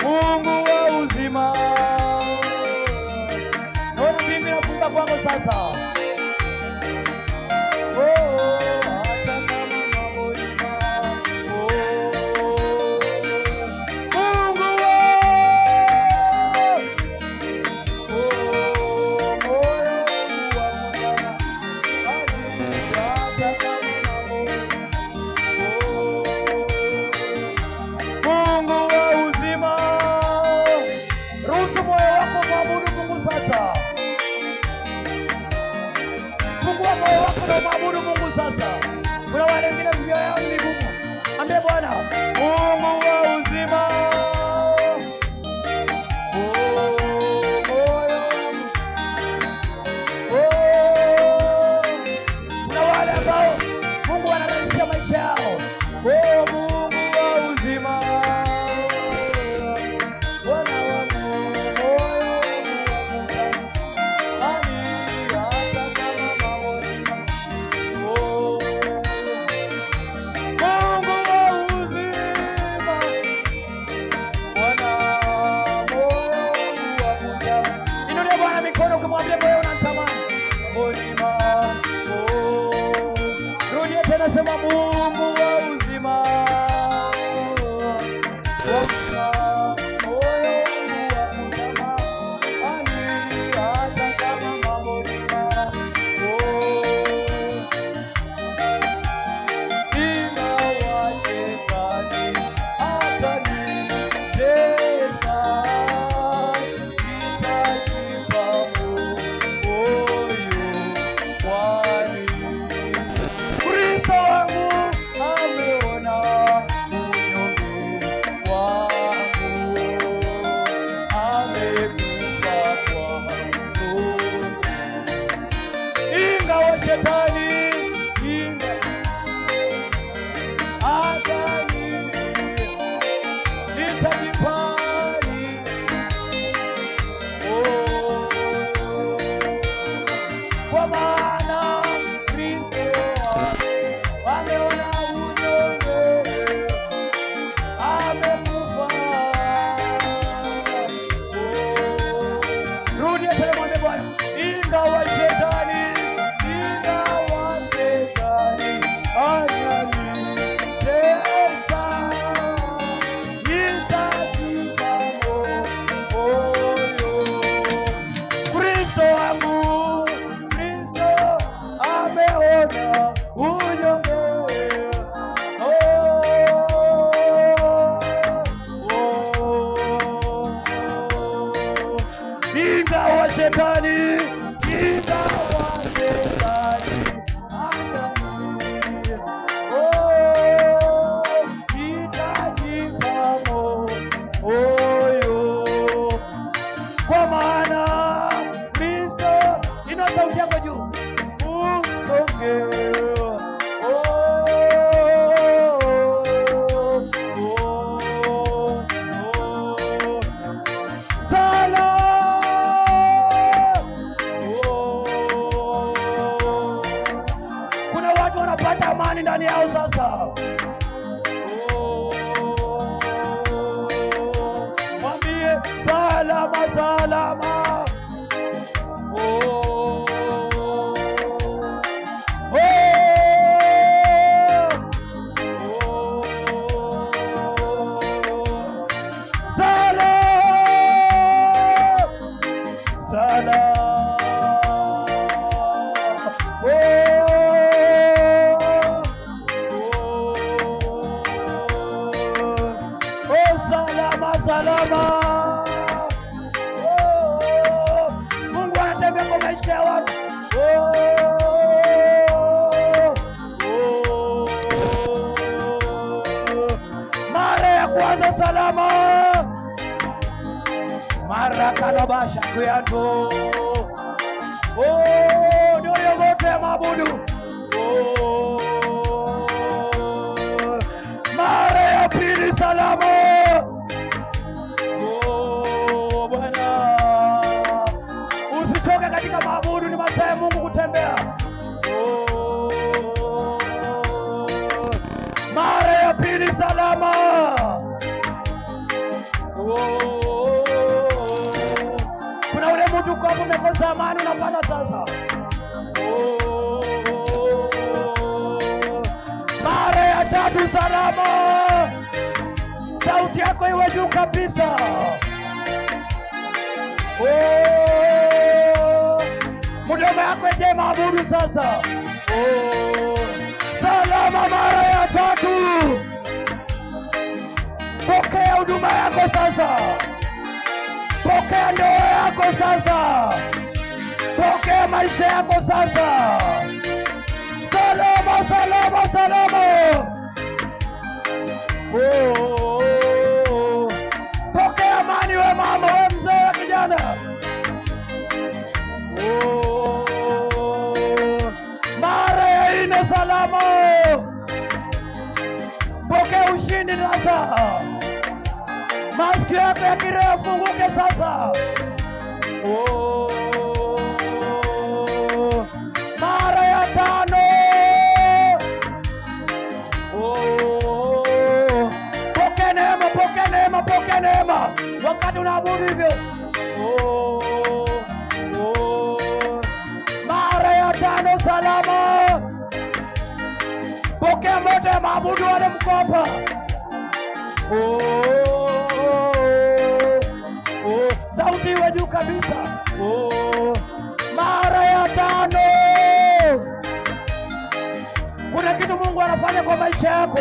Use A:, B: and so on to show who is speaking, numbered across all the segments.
A: Mungu wa uzima. Naona mimi nafunga kwangu sasa. Maabudu Mungu sasa. Kuna wale wengine mioyo yao ni migumu. Ambie Bwana, Mungu wa uzima. Kuna wale ambao Mungu anarahisisha maisha yao. Mungu wa uzima. Sema Mungu wa uzima. Ndani yao sasa. Mwambie salama salama. Mungu anatembea kwa maisha ya watu. Mara ya kwanza salama, mara kanabasha kuyato. Ndio yote ya mabudu. Mara ya pili salama. Katika maabudu ni masaa ya Mungu kutembea. salama. Kuna ule mtu kwa umekosa amani unapata sasa. Mara ya tatu salama. Sauti yako iwe juu kabisa. Mdomo yako ije maabudu sasa. Salama mara ya tatu. Pokea huduma yako sasa. Pokea ndoa yako sasa. Pokea maisha yako sasa. Salama, salama, salama. Pokea amani we mama, we mzee, we kijana. Mara ya ine salama. Pokea ushindi sasa. Masikio yako ya kiroho yafunguke sasa. Mara ya tano. Pokea neema, pokea neema, pokea neema. Wakati unaabudu hivyo. Mara ya tano salama. Pokea moto ya maabudu wale mkopa. Sauti iwe juu kabisa. Mara ya tano. Kuna kitu Mungu anafanya kwa maisha yako.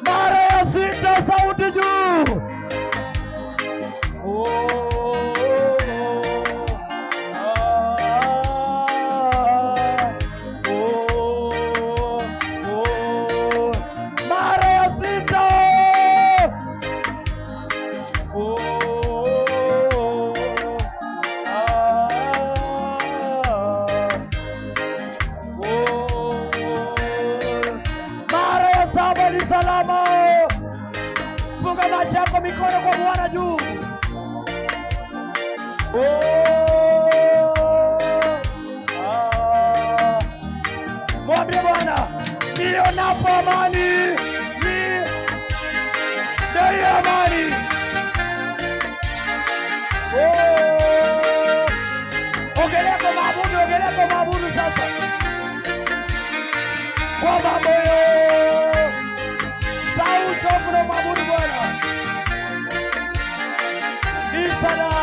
A: Mara ya sita, sauti juu. Mara ya sita. Mara ya saba ni salama. Funga macho yako, mikono kwa Bwana juu. Mwambie Bwana, nionapo amani, ndio amani. Ongelea kwa maabudu, ongelea kwa maabudu sasa. Kwa mamoyo. Sauti kwa maabudu Bwana. Ni salama.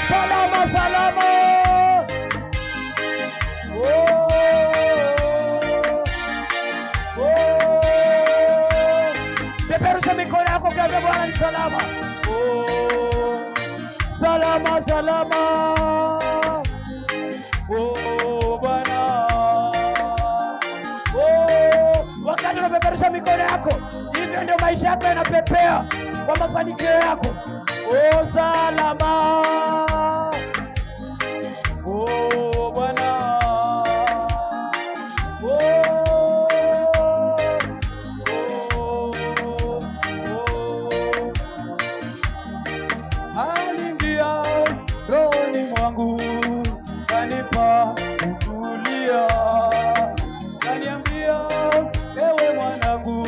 A: Salama, salama. Peperusha mikono yako kwa Bwana, ni salama. Salama, salama. Bwana. Wakati unapeperusha mikono yako, hivyo ndio maisha yako yanapepea kwa mafanikio yako. Salama. Bwana. Aliingia rohoni mwangu, kanipa kutulia, kaniambia ewe mwanangu,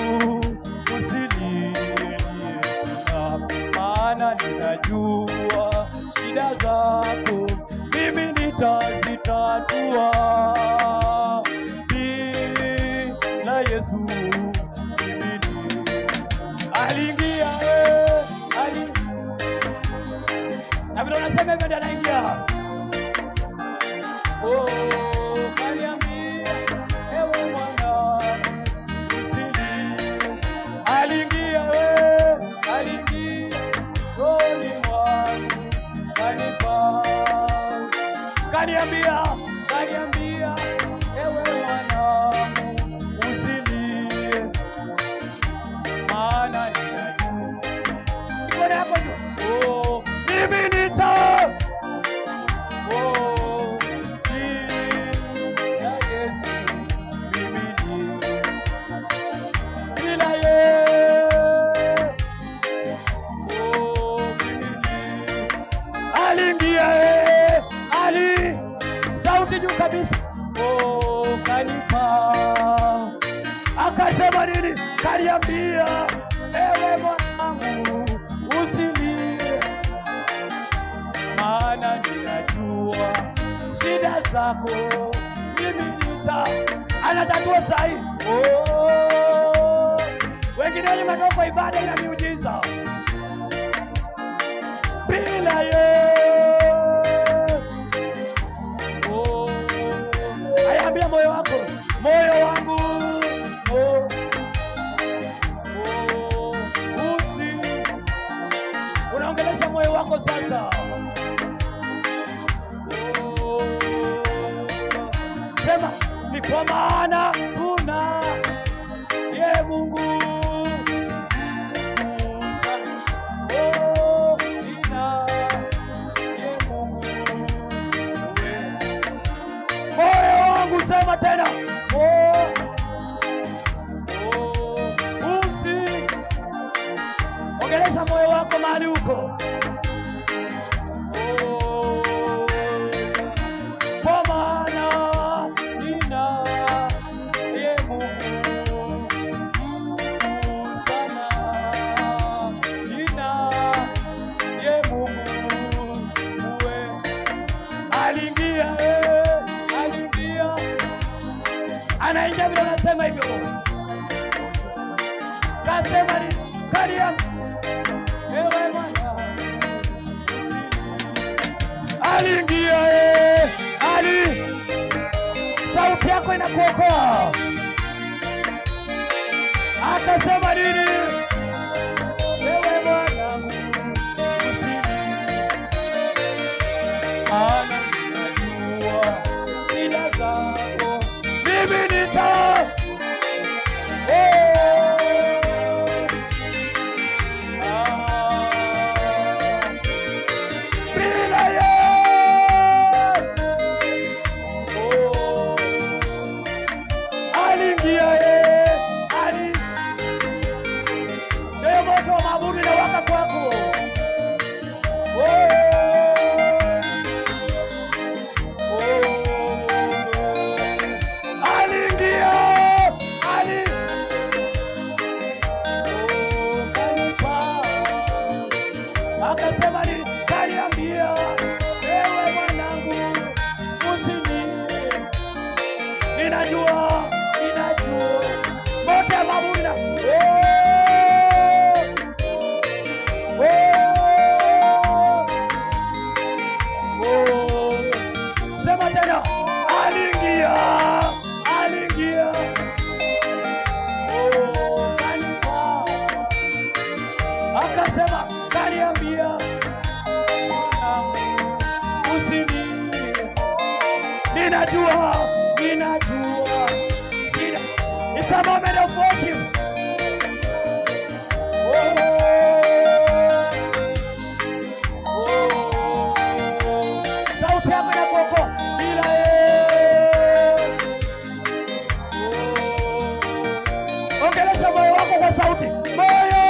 A: usilie, maana ninajua shida zako mimi nitazitatua. Bila Yesu mimi aliingia, na vile unasema hivyo ndio anaingia. Kaniambia ewe mwanangu, usilie. Aliingia rohoni mwangu, kaniambia, ewe mwanangu usilie, maana ninajua iko yako juu. Mimi nita juu kabisa. Kanipa akasema nini? Kaniambia, ewe mwanangu usilie, maana ninajua shida zako. Mimi anatatua sahi. Wengine ni manoko, ibada ina miujiza bila yeye. Moyo wangu unaongelesha moyo wako sasa. Sema ni kwa maana kuna ye Mungu ina ye Mungu. Moyo wangu sema tena, ongelesha moyo wako mahali uko. Kwa maana nina ye Mungu sana, nina ye Mungu aliingia, anaingia vile anasema hivyo. Kasema ni Kariam, ewe mwana aliingia, sauti yako inakuokoa. Akasema nini? Ewe mwana ana najua shida zako. Mimi nita akasema nini? Kaniambia, ewe mwanangu usilie, ninajua mote ya mabunda. Sema tena, aliingia, kanipa, akasema kaniambia, usilie, ninajua shida. It's a moment of worship. Sauti yako inakuokoa bila ongelesha moyo wako kwa sauti. Moyo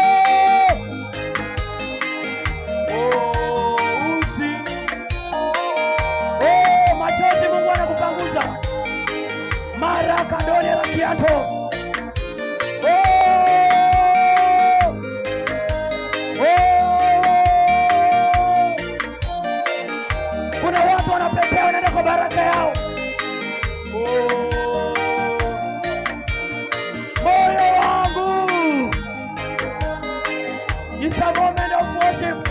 A: machozi Mungu anakupanguza mara kandole la kiato. Kuna watu wanapepea wanaenda kwa baraka yao. Moyo wangu, it's a moment of worship.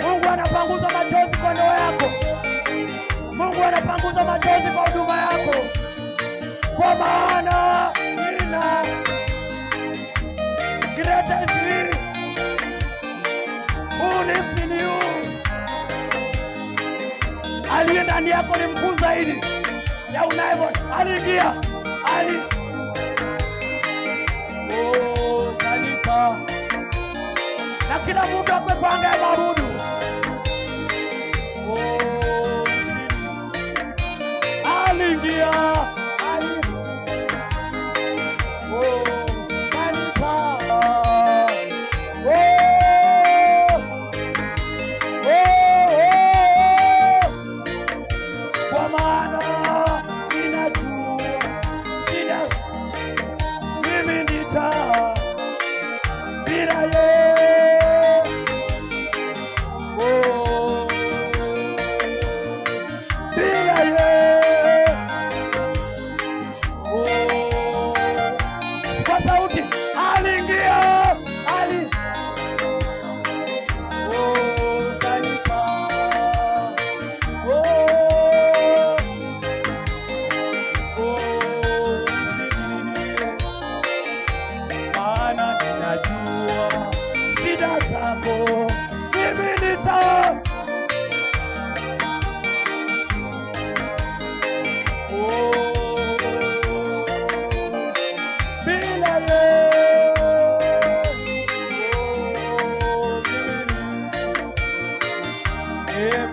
A: Mungu anapanguza machozi kwa ndoa yako. Mungu anapanguza machozi kwa huduma yako. Kwa maana nina greatest who lives in you. ndani yako ni mkuu zaidi ya unayemwona. Aliingia tanipa na kila mtu akwepanga ya mabudu. Aliingia tanipa kwa maana ninajua shida mimi nita bila yeye, bila yeye, kwa sauti aliingia shida zako mimi nita bila yeye